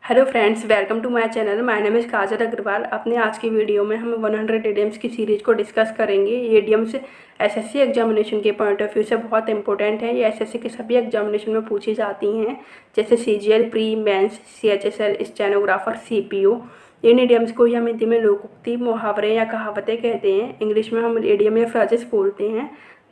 Hello friends, welcome to my channel. My name is Kajal Agarwal. अपने आज की वीडियो में हम 100 इडियम्स की सीरीज़ को डिस्कस करेंगे। ये इडियम्स एसएससी एग्जामिनेशन के पॉइंट ऑफ व्यू से बहुत इंपॉर्टेंट है। ये एसएससी के सभी एग्जामिनेशन में पूछी जाती हैं, जैसे CGL, pre, mains, CHSL, stenographer, CPO. इन इडियम्स को ही हम हिंदी में लोकोक्ति, मुहावरे या कहावतें कहते हैं। इंग्लिश में हम इडियम या फ्रेजेस बोलते हैं।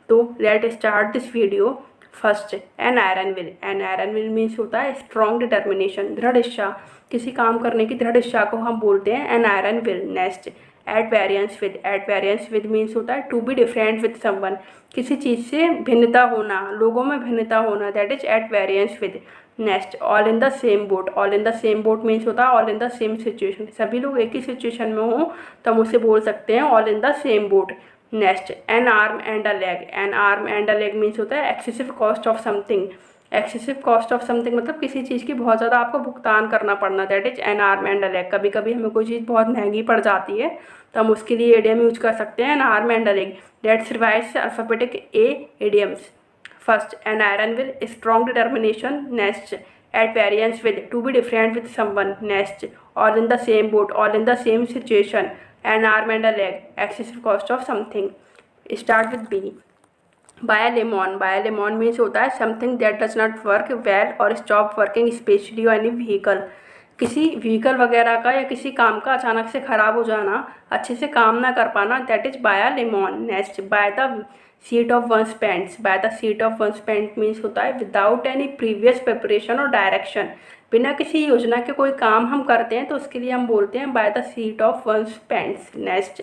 तो let start this video. First, an iron will. N iron will means होता है स्ट्रॉन्ग डिटर्मिनेशन, दृढ़ इच्छा। किसी काम करने की दृढ़ इच्छा को हम बोलते हैं an iron will. Next, at variance with. At variance with means होता है to be different with someone, किसी चीज़ से भिन्नता होना, लोगों में भिन्नता होना, that is at variance with. Next, all in the same boat. All in the same boat means होता है all in the same situation, सभी लोग एक ही सिचुएशन में हों तो हम उसे बोल सकते हैं all in the same boat. Next, N arm and a leg. N arm and a leg means होता है excessive cost of something. Excessive cost of something मतलब किसी चीज़ की बहुत ज़्यादा आपको भुगतान करना पड़ना, that is an arm and a leg. कभी कभी हमें कोई चीज़ बहुत महंगी पड़ जाती है तो हम उसके लिए एडियम यूज कर सकते हैं an arm and a leg. That's revise alphabetic A idioms. First, an iron will, strong determination. Next, at variance with, to be different with someone. Next, all in the same boat, all in the same situation, an arm and a leg, excessive cost of something. Start with B. Buy a lemon. Buy a lemon means होता है something that does not work well or stop working, especially on any vehicle. किसी vehicle वगैरह का या किसी काम का अचानक से ख़राब हो जाना, अच्छे से काम ना कर पाना, that is by a lemon. Next, by the seat of one's pants. By the seat of one's pant means होता है विदाउट एनी प्रीवियस प्रिपरेशन और डायरेक्शन। बिना किसी योजना के कोई काम हम करते हैं तो उसके लिए हम बोलते हैं by the seat of one's pants. Next,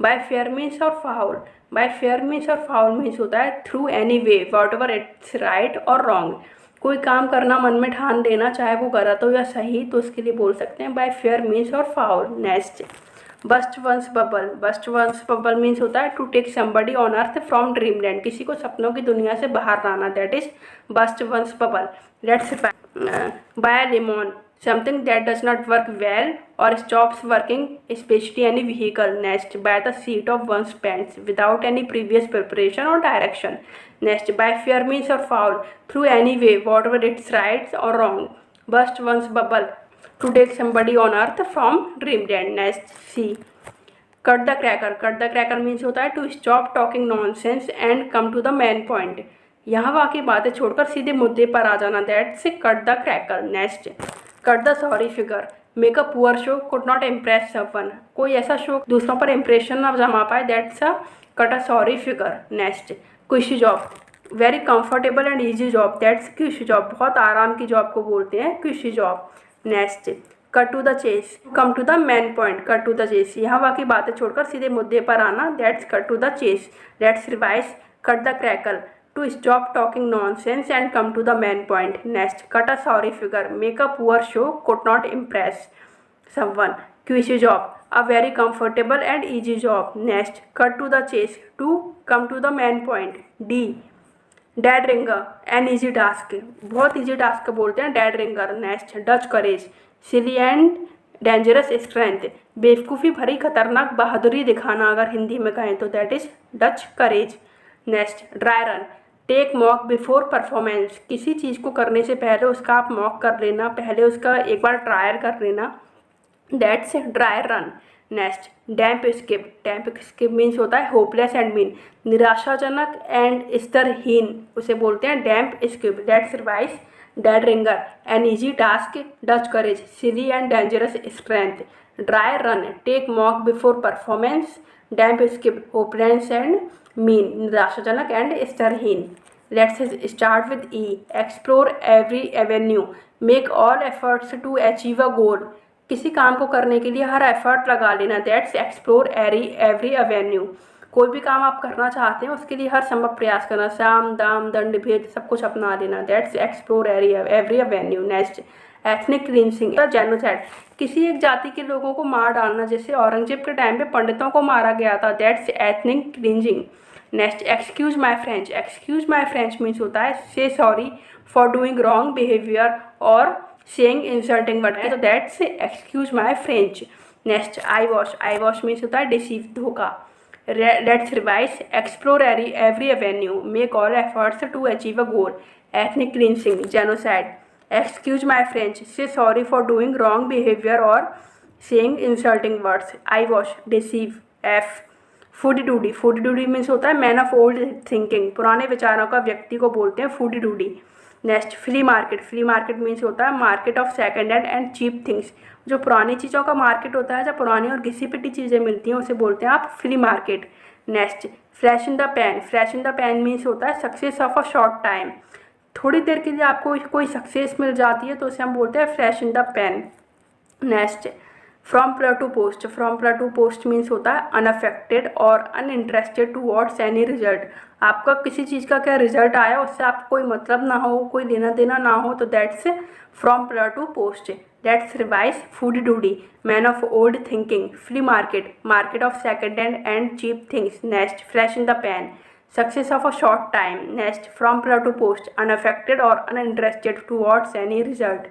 by fair means और फाउल। बाय फेयर मीन्स और फाउल मीन्स होता है through any way, whatever it's right और रॉन्ग। कोई काम करना मन में ठान देना, चाहे वो गलत हो या सही, तो उसके लिए बोल सकते हैं बाय फेयर मीन्स और foul. Next, bust one's bubble. Bust one's bubble means होता है to take somebody on earth from dreamland, किसी को सपनों की दुनिया से बाहर लाना, that is bust one's bubble. Let's buy lemon, something that does not work well or stops working, especially any vehicle. Next, by the seat of one's pants without any previous preparation or direction. Next, by fair means or foul, through any way, whatever it's right or wrong. Burst one's bubble, to take somebody on earth from dreamland. Next, C. Cut the cracker. Cut the cracker means होता है to stop talking nonsense and come to the main point. यहाँ वाकई बातें छोड़कर सीधे मुद्दे पर आ जाना, दैट से cut the cracker. Next, cut the sorry figure. Make a poor show could not impress someone, कोई ऐसा शो दूसरों पर इम्प्रेशन ना जमा पाए, that's a cut a sorry figure. Next, cushy job, very comfortable and easy job, that's cushy job, बहुत आराम की जॉब को बोलते हैं cushy job. Next, cut to the chase, come to the main point. Cut to the chase, यहाँ बाकी बातें छोड़कर सीधे मुद्दे पर आना, that's cut to the chase. Let's revise, cut the cracker, to stop talking nonsense and come to the main point. Next, cut a sorry figure, make a poor show could not impress someone. Cushy job, a very comfortable and easy job. Next, cut to the chase, to come to the main point. D, dead ringer, an easy task, बहुत easy task बोलते हैं dead ringer. Next, Dutch courage, silly and dangerous strength, बेवकूफ़ी भरी खतरनाक बहादुरी दिखाना अगर हिंदी में कहें तो, that is Dutch courage. Next, dry run, take mock before performance, किसी चीज़ को करने से पहले उसका आप मॉक कर लेना, पहले उसका एक बार ट्रायल कर लेना, that's dry run. Next, damp squib. Damp squib means होता है होपलेस एंड मीन, निराशाजनक एंड स्तरहीन, उसे बोलते हैं damp squib. That's revise, dead ringer, an easy task, Dutch courage, silly and dangerous strength, dry run, take mock before performance, damp squib, hopeless and mean, निराशाजनक and स्तरहीन। Let's start with E, explore every avenue, make all efforts to achieve a goal, किसी काम को करने के लिए हर effort लगा लेना, दैट्स एक्सप्लोर एवरी एवेन्यू। कोई भी काम आप करना चाहते हैं उसके लिए हर संभव प्रयास करना, साम दाम दंड भेद सब कुछ अपना लेना, that's explore every avenue. Next, ethnic cleansing, genocide, किसी एक जाति के लोगों को मार डालना, जैसे औरंगजेब के टाइम पे पंडितों को मारा गया था, that's ethnic cleansing. Next, excuse my French. Excuse my French means होता है say sorry for doing wrong behaviour और सेइंग इंसल्टिंग वर्ड, तो that's excuse my French. Next, eye wash. Eye wash means होता है डिसीव, धोखा। Let's revise, explore every avenue, make all efforts to achieve a goal, ethnic cleansing, genocide, excuse my French, say sorry for doing wrong behaviour और saying insulting words. आई wash, deceive. F, fuddy duddy, fuddy duddy means होता है man of old thinking, पुराने विचारों का व्यक्ति को बोलते हैं foodie doodie. Next, flea market, flea market means होता है market of second hand and cheap things, जो पुरानी चीज़ों का मार्केट होता है, जब पुरानी और घिसी पिटी चीज़ें मिलती हैं उसे बोलते हैं आप flea market. Next, flash in the pan, flash in the pan means होता है success of a short time, थोड़ी देर के लिए आपको कोई सक्सेस मिल जाती है तो उसे हम बोलते हैं flash in the pan. Next, from pillar to post, from pillar to post means होता है अनअफेक्टेड और अनइंटरेस्टेड टूवर्ड्स एनी रिजल्ट, आपका किसी चीज़ का क्या रिजल्ट आया उससे आपको कोई मतलब ना हो, कोई लेना देना ना हो, तो that's from pillar to post. That's revise, fuddy duddy, man of old thinking, flea market, market of second hand and cheap things. Next, flash in the pan, success of a short time. Next, from pillar to post, unaffected और uninterested towards any result.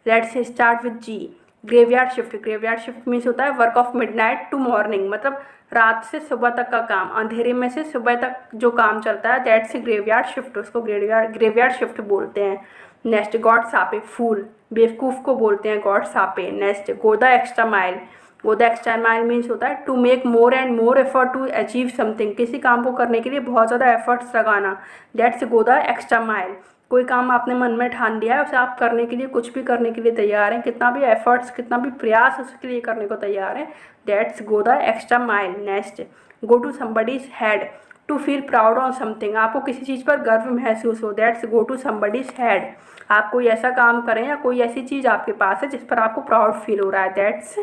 Let's start with G, graveyard shift, graveyard shift means होता है work of midnight to morning, मतलब रात से सुबह तक का काम, अंधेरे में से सुबह तक जो काम चलता है दैट्स ग्रेवयार्ड शिफ्ट, उसको ग्रेवयार्ड शिफ्ट बोलते हैं। नेक्स्ट, गॉड सापे, फूल, बेवकूफ़ को बोलते हैं God's ape. Next, go the extra mile, go the extra mile means होता है to make more and more effort to achieve something, किसी काम को करने के लिए बहुत ज़्यादा एफर्ट्स लगाना, that's go the extra mile. कोई काम आपने मन में ठान लिया है उसे आप करने के लिए कुछ भी करने के लिए तैयार हैं, कितना भी एफर्ट्स कितना भी प्रयास उसके लिए करने को तैयार हैं, that's go the extra mile. Next, go to somebody's head, to feel proud on something, आपको किसी चीज़ पर गर्व महसूस हो, that's go to somebody's head, आप कोई ऐसा काम करें या कोई ऐसी चीज़ आपके पास है जिस पर आपको प्राउड फील हो रहा है, that's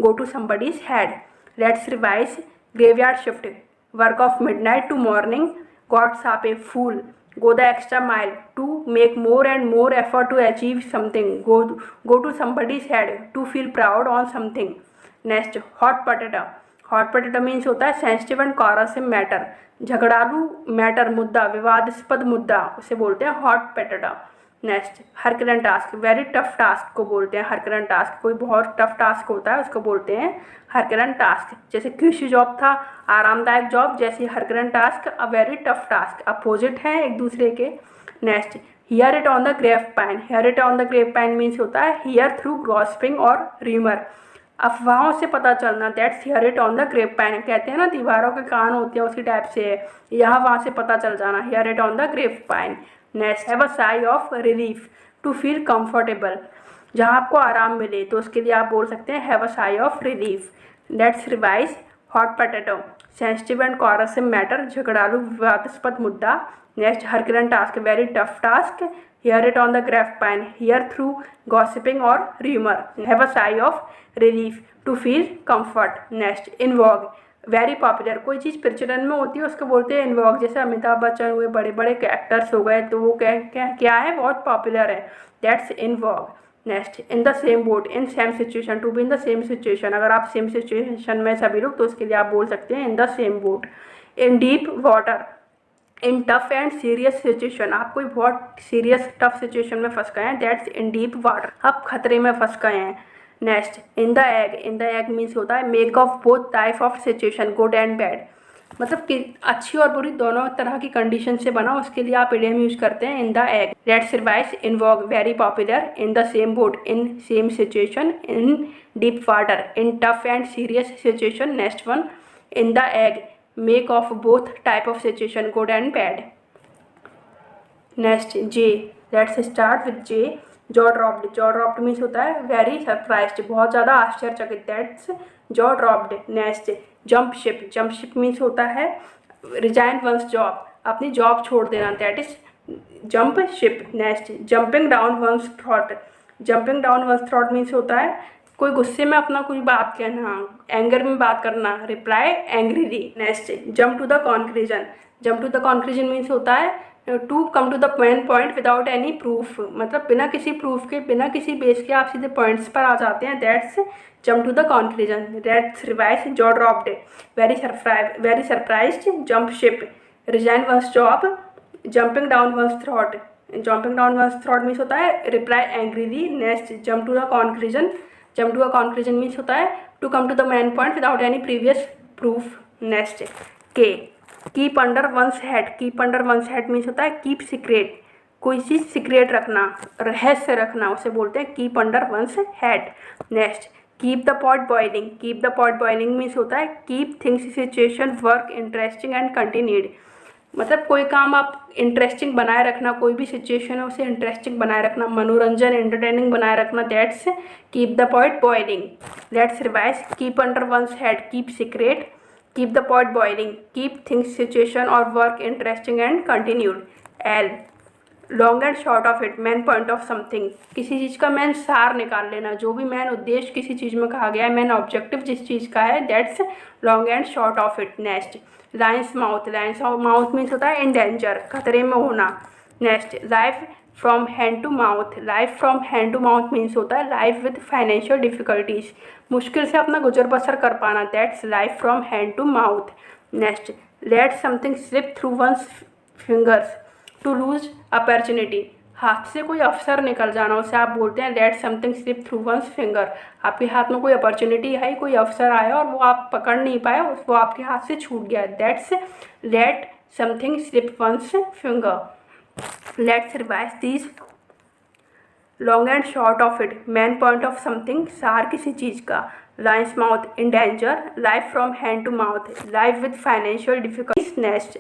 go to somebody's head. Let's revise, graveyard shift, work of midnight to morning, God's ape, fool, go the extra mile, to make more and more effort to achieve something, go to somebody's head, to feel proud on something. Next, hot potato, hot potato means होता है sensitive and quarrelsome matter, झगड़ालू matter, मुद्दा, विवादास्पद मुद्दा, उसे बोलते हैं hot potato. Next, herculean task, very tough task को बोलते हैं हरकलेंट टास्क, कोई बहुत टफ टास्क होता है उसको बोलते हैं हरकलेंट टास्क, जैसे क्यूशी जॉब था आरामदायक जॉब, जैसे herculean task a very tough task, opposite हैं एक दूसरे के। Next, hear it on the grapevine, hear it on the grapevine means होता है हियर थ्रू गॉसिपिंग और र्यूमर, अफवाहों से पता चलना, that's hear it on the grapevine, कहते हैं ना दीवारों के कान होते हैं उसी टाइप से है, यहाँ वहाँ से पता चल जाना, hear it on the grapevine. Next, have a sigh of relief, to feel comfortable, जहाँ आपको आराम मिले तो उसके लिए आप बोल सकते हैं have a sigh of relief. Let's revise, hot potato, sensitive and quarrelsome matter, झगड़ालू विवादास्पद मुद्दा। Next, herculean task, very tough task, hear it on the grapevine, hear through gossiping और rumour, have a sigh of relief, to feel comfort. Next, in vogue, very popular, कोई चीज़ प्रचलन में होती है उसको बोलते हैं इन वॉग, जैसे अमिताभ बच्चन हुए, बड़े बड़े एक्टर्स हो गए तो वो क्या है बहुत पॉपुलर है, that's in vogue. Next, in the same boat, in same situation, to be in the same situation, अगर आप सेम सिचुएशन में सभी लोग तो उसके लिए आप बोल सकते हैं in the same boat. In deep water, in tough and serious situation, आप कोई बहुत सीरियस टफ सिचुएशन में फंस गए हैं, दैट्स इन डीप वाटर, आप खतरे में फंस गए हैं। Next, in the egg, in the egg means होता है make of both type of situation, good and bad, मतलब कि अच्छी और बुरी दोनों तरह की कंडीशन से बना, उसके लिए आप इडियम यूज करते हैं in the egg. Let's revise, in vogue, very popular, in the same boat, in same situation, in deep water, in tough and serious situation. Next one, in the egg, make of both type of situation, good and bad. Next, J, let's start with J, jaw dropped, jaw dropped means होता है very surprised, बहुत ज़्यादा आश्चर्यचकित, that's jaw dropped. Next, jump ship, jump ship means होता है resign one's job, अपनी job छोड़ देना, that is jump ship. Next, jumping down one's throat, jumping down one's throat means होता है कोई गुस्से में अपना कोई बात कहना, एंगर में बात करना, reply angrily. Next, jump to the conclusion, jump to the conclusion means होता है to come to the main point without any proof, मतलब बिना किसी प्रूफ के बिना किसी बेस के आप सीधे पॉइंट्स पर आ जाते हैं, that's jump to the conclusion. Let's revise, jaw dropped, very surprised, jump ship, resign one's job, jumping down one's throat, jumping down one's throat means होता है reply angrily. Next, jump to the conclusion, jump to the conclusion means होता है to come to the main point without any previous proof. Next, K, keep under one's head, keep under one's head means होता है keep secret, कोई चीज़ secret रखना, रहस्य रखना, उसे बोलते हैं keep under one's head. Next, keep the pot boiling. Keep the pot boiling means होता है keep things, situation, work interesting and continued. मतलब कोई काम आप इंटरेस्टिंग बनाए रखना, कोई भी सिचुएशन है उसे इंटरेस्टिंग बनाए रखना, मनोरंजन एंटरटेनिंग बनाए रखना, that's keep the pot boiling. Let's revise, keep under one's head, keep secret, keep the pot boiling, keep things, situation और work interesting and continued. L, long and short of it, main point of something. किसी चीज़ का main सार निकाल लेना, जो भी main उद्देश्य किसी चीज़ में कहा गया है, मेन ऑब्जेक्टिव जिस चीज़ का है, that's long and short of it. Next, lion's mouth. Lion's mouth means होता है इन डेंजर, खतरे में होना। Next, life from hand to mouth. Life from hand to mouth means होता है लाइफ विद फाइनेंशियल डिफिकल्टीज, मुश्किल से अपना गुजर बसर कर पाना, that's life from hand to mouth. Next, let something slip through one's fingers to lose opportunity. हाथ से कोई अवसर निकल जाना, उसे आप बोलते हैं let something slip through one's finger. आपके हाथ में कोई अपॉर्चुनिटी आई, कोई अवसर आया और वो आप पकड़ नहीं पाए, वो आपके हाथ से छूट गया, that's let something slip one's finger. Let's revise these, long and short of it, main point of something, सार किसी चीज़ का, lion's mouth in danger, life from hand to mouth, life with financial difficulties. Next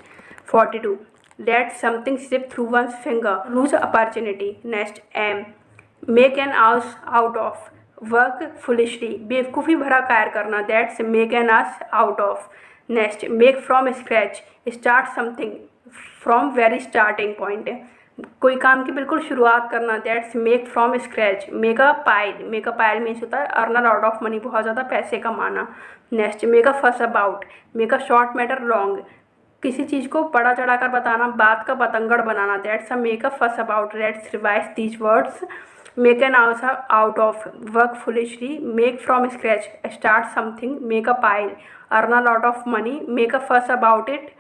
42, let something slip through one's finger, lose opportunity. Next, aim, make an ass out of, work foolishly, बेवकूफ़ी भरा कार्य करना, that's make an ass out of. Next, make from scratch, start something from very starting point, कोई काम की बिल्कुल शुरुआत करना, that's make from scratch. Make a pile, make a pile means होता है earn a lot of money, बहुत ज़्यादा पैसे कमाना। Next, make a fuss about, make a short matter long, किसी चीज़ को बड़ा चढ़ाकर बताना, बात का बतंगड़ बनाना, that's a make a fuss about. Let's revise these words, make an answer out of, work foolishly, make from scratch, start something, make a pile, earn a lot of money, make a fuss about it,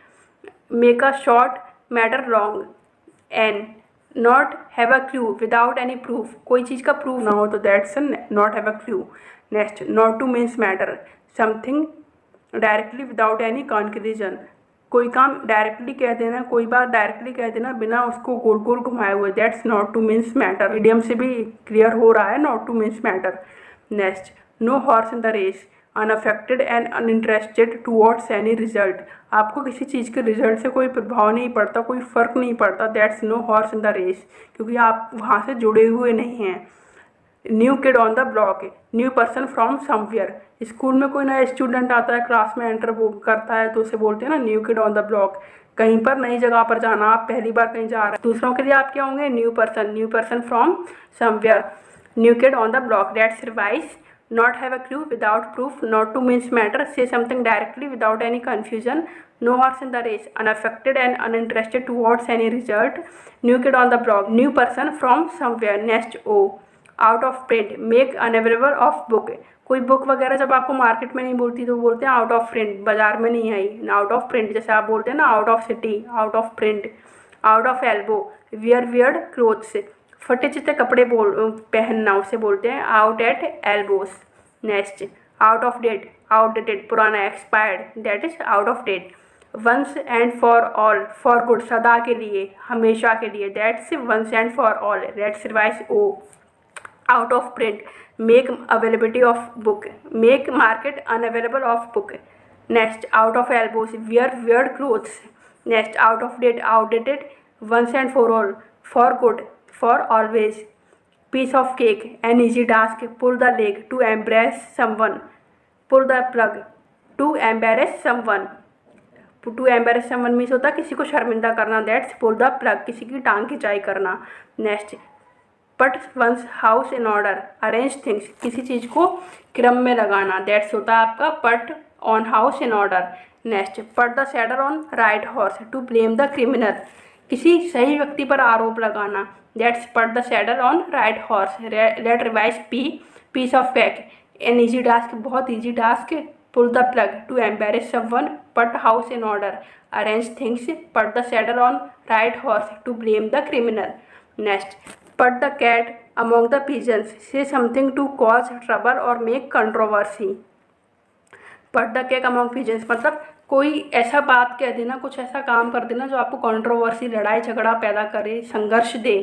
make a short matter long. N, not have a clue, without any proof, कोई चीज़ का proof ना हो तो that's not have a clue. Next, not to mince matters, something directly without any conclusion, कोई काम directly कह देना, कोई बात डायरेक्टली कह देना बिना उसको गोल गोल घुमाए हुए, that's not to mince matter. Medium से भी क्लियर हो रहा है not to mince matter. Next, no horse in the race, unaffected and uninterested towards any result, आपको किसी चीज़ के रिजल्ट से कोई प्रभाव नहीं पड़ता, कोई फ़र्क नहीं पड़ता, that's no horse in the race, क्योंकि आप वहाँ से जुड़े हुए नहीं हैं। New kid on the block, new person from somewhere, school में कोई नया स्टूडेंट आता है, क्लास में एंटर वो करता है तो उसे बोलते हैं ना new kid on the block, कहीं पर नई जगह पर जाना, आप पहली बार कहीं जा रहे हैं, दूसरों के लिए आप क्या होंगे, new person from somewhere, new kid on the block. Let's revise, not have a clue, without proof, not to mince matter, say something directly without any confusion, no horse in the race, unaffected and uninterested towards any result, new kid on the block, new person from somewhere. Next, O, out of print, make unavailable of book, कोई book वगैरह जब आपको market में नहीं बोलती तो बोलते हैं आउट ऑफ प्रिंट, बाजार में नहीं आई, आउट ऑफ प्रिंट, जैसे आप बोलते हैं ना out of city, out of print. Out of elbow, wear weird clothes, फटे चिट्टे कपड़े पहनना, उसे बोलते हैं out at elbows. Next, out of date, outdated, पुराना, expired, that is out of date. Once and for all, for good, सदा के लिए, हमेशा के लिए, that's once and for all. Let's revise, O, out of print, make availability of book, make market unavailable of book. Next, out of elbows, wear weird clothes. Next, out of date, outdated, once and for all, for good, for always. Piece of cake, an easy task, pull the leg, to embrace someone, pull the plug, to embarrass someone, to embarrass someone means होता है किसी को शर्मिंदा करना, that's pull the plug, किसी की टांग खिंचाई करना। Next, put one's house in order, arrange things, किसी चीज़ को क्रम में लगाना, दैट्स होता है आपका put on house in order. Next, put the saddle on right horse, to blame the criminal, किसी सही व्यक्ति पर आरोप लगाना, that's put the saddle on right horse. Let revise, P, piece of cake, an easy task, बहुत easy task, pull the plug, to embarrass someone, put house in order, arrange things, put the saddle on right horse, to blame the criminal. Next, put the cat among the pigeons, say something to cause trouble or make controversy। put the cat among pigeons मतलब कोई ऐसा बात कह देना, कुछ ऐसा काम कर देना जो आपको कंट्रोवर्सी, लड़ाई झगड़ा पैदा करे, संघर्ष दे।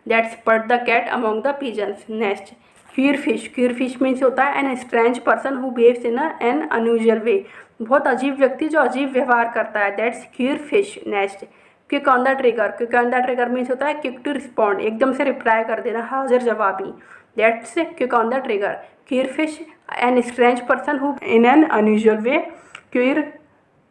That's put the cat among the pigeons. Next, queer fish. Queer fish means होता है an strange person who behaves in an unusual way. बहुत अजीब व्यक्ति जो अजीब व्यवहार करता है, that's queer fish. Next, quick on the trigger. Quick on the trigger means होता है क्विक टू रिस्पॉन्ड, एकदम से रिप्लाई कर देना, हाजिर जवाबी। That's quick on the trigger. Queer fish, an strange person who in an unusual way.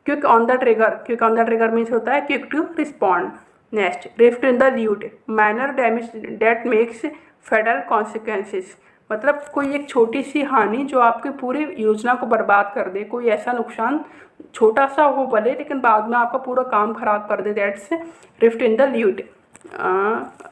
Quick on the trigger. Quick on the trigger means होता है quick to respond. Next, rift in the lute. Minor damage that makes fatal consequences. मतलब कोई एक छोटी सी हानि जो आपकी पूरी योजना को बर्बाद कर दे, कोई ऐसा नुकसान छोटा सा हो भले लेकिन बाद में आपका पूरा काम खराब कर दे। That's rift in the lute.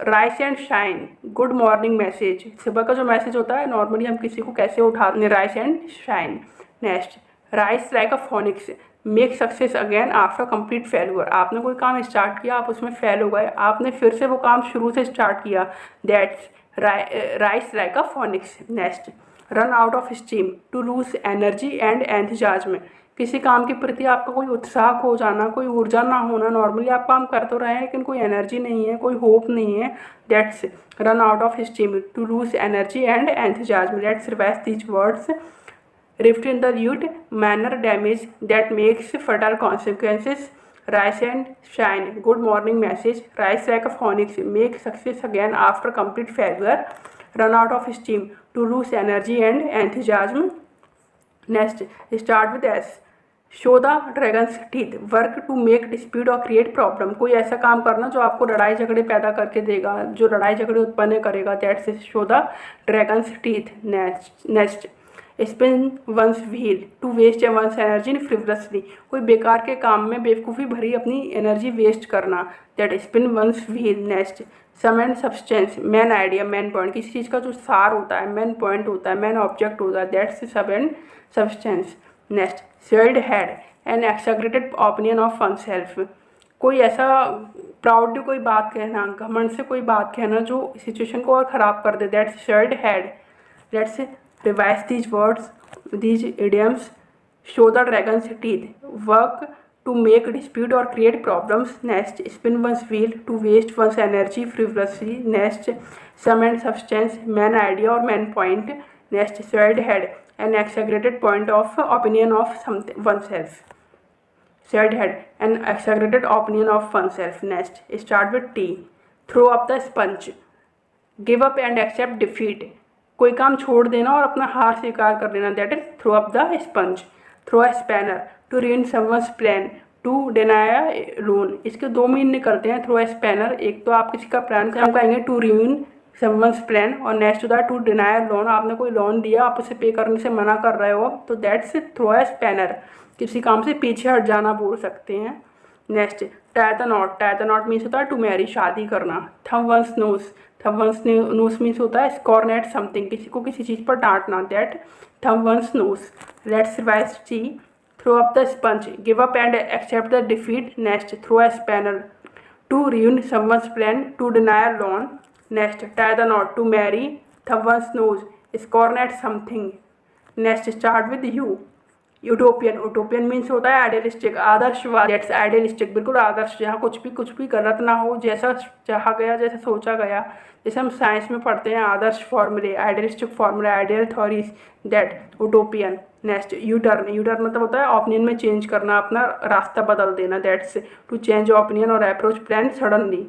Rise and shine. Good morning message. सुबह का जो मैसेज होता है नॉर्मली हम किसी को कैसे उठाते हैं, rice and shine. Next, rice like a phoenix. Make success again after complete failure. आपने कोई काम स्टार्ट किया, आप उसमें फेल हो गए, आपने फिर से वो काम शुरू से स्टार्ट किया। That's rise like a phoenix. Next, run out of steam. To lose energy and enthusiasm. किसी काम के प्रति आपका कोई उत्साह खो जाना, कोई ऊर्जा ना होना। नॉर्मली आप काम कर तो रहे हैं लेकिन कोई एनर्जी नहीं है, कोई होप नहीं है। That's run out of steam, to lose energy and enthusiasm. Let's revise these words. Rift in the lute, manner damage that makes fatal consequences. Rise and shine. Good morning message. Rise like a phoenix. Make success again after complete failure. Run out of steam. To lose energy and enthusiasm. Next, start with S. Show the dragon's teeth. Work to make dispute और create problem. कोई ऐसा काम करना जो आपको लड़ाई झगड़े पैदा करके देगा, जो लड़ाई झगड़े उत्पन्न करेगा। That's show the dragon's teeth. Next, spin one's wheel. To waste one's energy frivolously. कोई बेकार के काम में बेवकूफ़ी भरी अपनी एनर्जी वेस्ट करना। That spin one's wheel. Next, sum and substance. Main idea, main point. किसी चीज़ का जो सार होता है, मेन पॉइंट होता है, मेन ऑब्जेक्ट होता है। That's sum and substance. Next, shared head an exaggerated opinion of oneself. कोई ऐसा प्राउडली कोई बात कहना, घमंड से कोई बात कहना जो सिचुएशन को और ख़राब कर दे। That's shared head. Let's revise these words, these idioms. Show the dragon's teeth. Work to make dispute or create problems. Next, spin one's wheel. To waste one's energy frivolously. Next, sum and substance. Main idea or main point. Next, shared head. An exaggerated point of opinion of something oneself. Shared head. An exaggerated opinion of oneself. Next, start with T. Throw up the sponge. Give up and accept defeat. कोई काम छोड़ देना और अपना हार स्वीकार कर लेना। That is throw up the sponge. Throw a spanner. To ruin someone's plan. To deny a loan. इसके दो मीन निकलते हैं थ्रो अ स्पैनर। एक तो आप किसी का प्लान हम कहेंगे टू ruin someone's प्लान, और नेक्स्ट होता है टू deny a लोन। आपने कोई लोन दिया, आप उसे पे करने से मना कर रहे हो, तो दैट्स थ्रो अ स्पैनर। किसी काम से पीछे हट जाना बोल सकते हैं। Next, tie the not. Tie the not means होता है टू मैरी, शादी करना। थम वंस नोस। थम वंस नोस मीन्स होता है स्कॉर्न एट समथिंग, किसी को किसी चीज़ पर डांटना। That thumb one's nose. Let's revise C. Throw up the sponge. Give up and accept the defeat. Next, throw a spanner. To ruin someone's plan. To deny a loan। Next, tie the knot. To marry. Thumb one's nose. Scorn at something. Next, start with U. Utopian. Utopian means होता है idealistic, आदर्शवाद। That's idealistic, बिल्कुल आदर्श, जहाँ कुछ भी गलत ना हो, जैसा चाहा गया, जैसा सोचा गया। जैसे हम साइंस में पढ़ते हैं आदर्श फॉर्मूले, आइडियलिस्टिक फॉर्मूले, ideal theories. That utopian. Next, U turn. U turn मतलब होता है ओपिनियन में चेंज करना, अपना रास्ता बदल देना। दैट्स टू चेंज ओपिनियन और approach plan suddenly.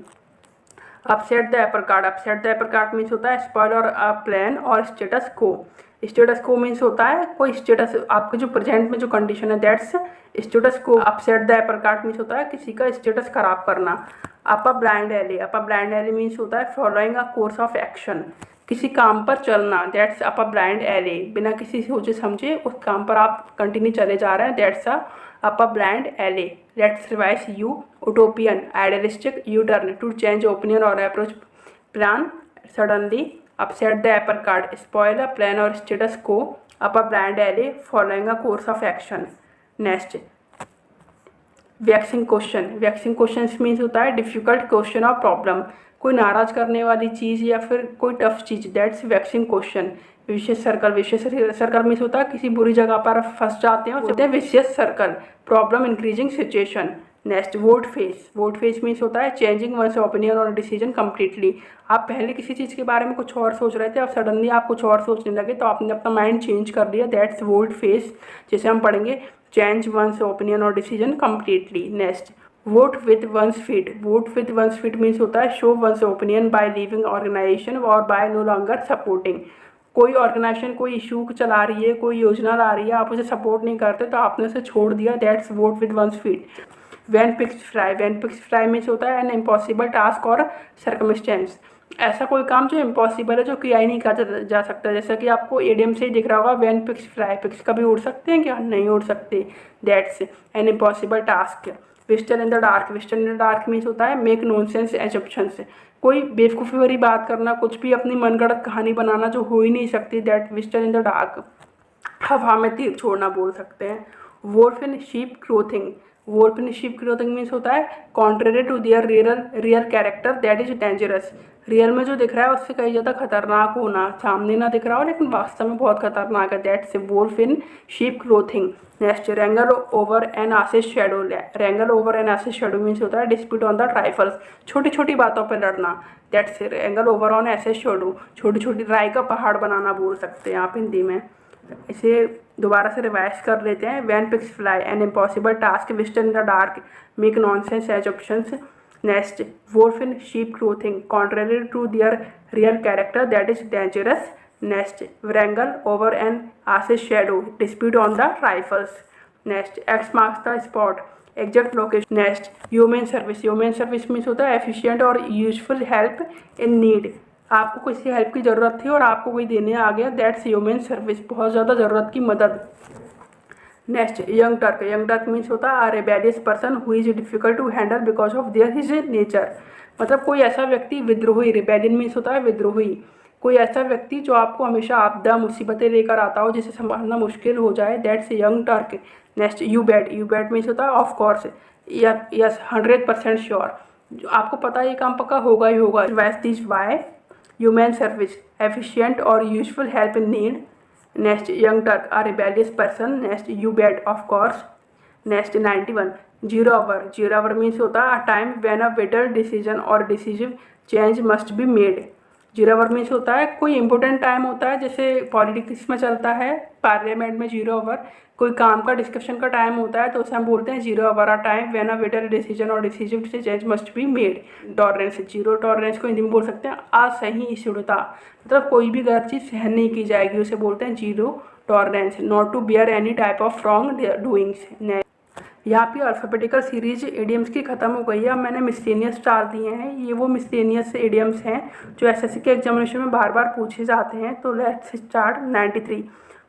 Upset the apple cart. Upset the apple cart means होता है स्पॉइल और प्लान और स्टेटस को। स्टेटस को मीन्स होता है कोई स्टेटस, आपके जो प्रेजेंट में जो कंडीशन है, that's status quo. Upset the apple cart means होता है किसी का स्टेटस खराब करना। Up a blind alley. Up a blind alley means होता है following a course of action, किसी काम पर चलना। That's up a blind alley, बिना किसी सोचे समझे उस काम पर आप कंटिन्यू चले जा रहे हैं। That's up a blind alley. Let's revise U. Utopian, idealistic, U turn, to change opinion और approach plan suddenly. Upset the apple cart, spoil a plan और status quo. Up a blind alley, following a course of action. Next, vexing question. Vexing question means होता है difficult question और problem, कोई नाराज करने वाली चीज़ या फिर कोई टफ चीज़। That's vexing question. Vicious circle means होता है किसी बुरी जगह पर फंस जाते हैं, होते हैं विशेष circle. Problem increasing situation. Next volte face means होता है चेंजिंग वंस ओपिनियन और डिसीजन कम्प्लीटली। आप पहले किसी चीज़ के बारे में कुछ और सोच रहे थे, अब सडनली आप कुछ और सोचने लगे तो आपने अपना माइंड चेंज कर दिया, दैट्स वोट फेस। जैसे हम पढ़ेंगे चेंज वंस ओपिनियन और decision completely. Next vote with one's feet means होता है show one's opinion by leaving organization और बाय नो लॉन्गर सपोर्टिंग। कोई ऑर्गेनाइजेशन कोई इशू चला रही है, कोई योजना ला रही है, आप उसे सपोर्ट नहीं करते तो आपने उसे छोड़ दिया, that's vote with one's feet. When pigs fly means होता है एन इम्पॉसिबल टास्क और सर्कमस्टेंस। ऐसा कोई काम जो इम्पॉसिबल है, जो किया ही नहीं जा सकता। जैसा कि आपको एडीएम से ही दिख रहा होगा, वैन पिक्स फ्राई, पिक्स कभी उड़ सकते हैं क्या? नहीं उड़ सकते, that's an impossible task. Whistle in the dark means होता है मेक नॉनसेंस एजम्पशंस। कोई बेवकूफ़ी भरी बात करना, कुछ भी अपनी मनगढ़ंत कहानी बनाना जो हो ही नहीं सकती, that whistle in the dark. हवा में तीर छोड़ना बोल सकते हैं। Wolf in sheep clothing means होता है contrary to their real character that is dangerous. Real में जो दिख रहा है उससे कहीं ज़्यादा खतरनाक होना, सामने ना दिख रहा हो लेकिन वास्तव में बहुत खतरनाक है, that's wolf in sheep clothing. Next wrangle over an ass's shadow means होता है डिस्प्यूट ऑन द ट्राइफल्स। छोटी छोटी बातों पर लड़ना, that's wrangle over an ass's shadow. छोटी छोटी राय का पहाड़ बनाना बोल सकते हैं आप हिंदी में। इसे दोबारा से रिवाइज कर लेते हैं। When pigs fly an impossible task, whistle in the dark, make nonsense assumptions. Next wolf in sheep clothing, contrary to their real character that is dangerous. Next wrangle over an ass's shadow, dispute on the rifles. Next X marks the spot, exact location. Next human service means होता है efficient और useful help in need. आपको किसी help की ज़रूरत थी और आपको कोई देने आ गया, दैट्स ह्यूमन सर्विस, बहुत ज़्यादा ज़रूरत की मदद। नेक्स्ट यंग टर्क मीन्स होता है rebellious person who is difficult to handle because of their his nature. मतलब कोई ऐसा व्यक्ति विद्रोही, रिबेलियन मीन्स होता है विद्रोही, कोई ऐसा व्यक्ति जो आपको हमेशा आपदा मुसीबतें लेकर आता हो, जिसे संभालना मुश्किल हो जाए, that's young Turk. Next you bad means होता है ऑफ कोर्स, यस 100% श्योर, जो आपको पता है ये काम पक्का होगा ही होगा। Was this why human service efficient और useful help in need. Next young Turk a rebellious person. Next you bad of course. Next 91 zero hour means होता है a time when a vital decision और decisive change must be made. Zero hour means होता है कोई important time होता है, जैसे politics में चलता है, पार्लियामेंट में जीरो आवर, कोई काम का डिस्कशन का टाइम होता है तो उसे हम बोलते हैं zero hour, a time when a vital decision और decisive change must be made. Tolerance, zero tolerance को हिंदी में बोल सकते हैं असहिष्णुता, मतलब कोई भी गलत चीज़ सहन नहीं की जाएगी, उसे बोलते हैं zero tolerance. Not to bear any type of wrong doings. यहाँ पे अल्फ़ाबेटिकल सीरीज एडियम्स की ख़त्म हो गई है, अब मैंने मिसलेनियस डाल दिए हैं। ये वो मिसलेनियस एडियम्स हैं जो एसएससी के एग्जामिनेशन में बार बार पूछे जाते हैं। तो let's start 93।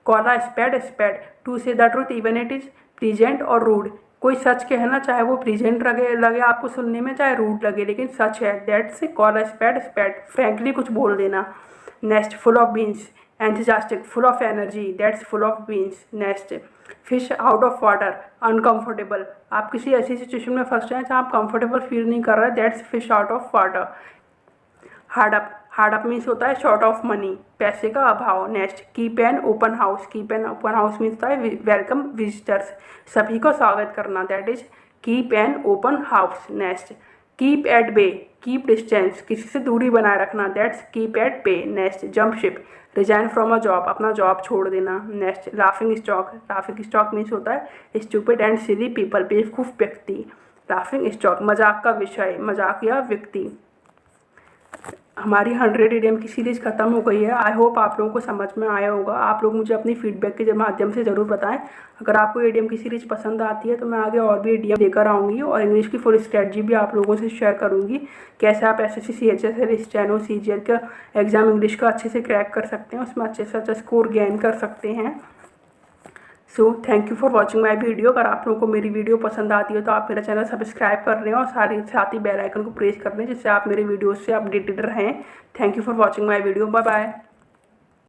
Call a spade, to say the truth even it is present और रूड। कोई सच कहना, चाहे वो प्रेजेंट लगे आपको सुनने में, चाहे रूड लगे, लेकिन सच है, that's call a spade. Frankly कुछ बोल देना। Next full of beans, enthusiastic, full of energy, that's full of beans. Next fish out of water, uncomfortable, आप किसी ऐसी सिचुएशन में फंस जाए जहाँ आप कंफर्टेबल फील नहीं कर रहे, that's fish out of water. Hard up means होता है शॉर्ट ऑफ मनी, पैसे का अभाव। Next keep an open house means होता है वेलकम विजिटर्स, सभी को स्वागत करना, that is keep an open house. Next keep at bay, keep distance, किसी से दूरी बनाए रखना, that's keep at bay. Next jump ship, resign from a job, अपना जॉब छोड़ देना। नेक्स्ट लाफिंग स्टॉक मीन्स होता है स्टूपिड एंड सिली पीपल, बेवकूफ़ व्यक्ति। लाफिंग स्टॉक मजाक का विषय, मजाकिया व्यक्ति। हमारी 100 इडियम की सीरीज़ ख़त्म हो गई है। आई होप आप लोगों को समझ में आया होगा। आप लोग मुझे अपनी फीडबैक के माध्यम से ज़रूर बताएं। अगर आपको इडियम की सीरीज़ पसंद आती है तो मैं आगे और भी इडियम लेकर आऊँगी और इंग्लिश की फुल स्ट्रेटजी भी आप लोगों से शेयर करूँगी, कैसे आप एसएससी सीएचएसएल स्टेनो सीजीएल का एग्ज़ाम इंग्लिश का अच्छे से क्रैक कर सकते हैं, उसमें अच्छे से अच्छा स्कोर गेन कर सकते हैं। So thank you for watching my video. अगर आप लोगों को मेरी वीडियो पसंद आती है तो आप मेरा चैनल सब्सक्राइब कर लें और साथ ही बेल आइकन को प्रेस कर लें, जिससे आप मेरे वीडियो से अपडेटेड रहें। Thank you for watching my video. Bye bye.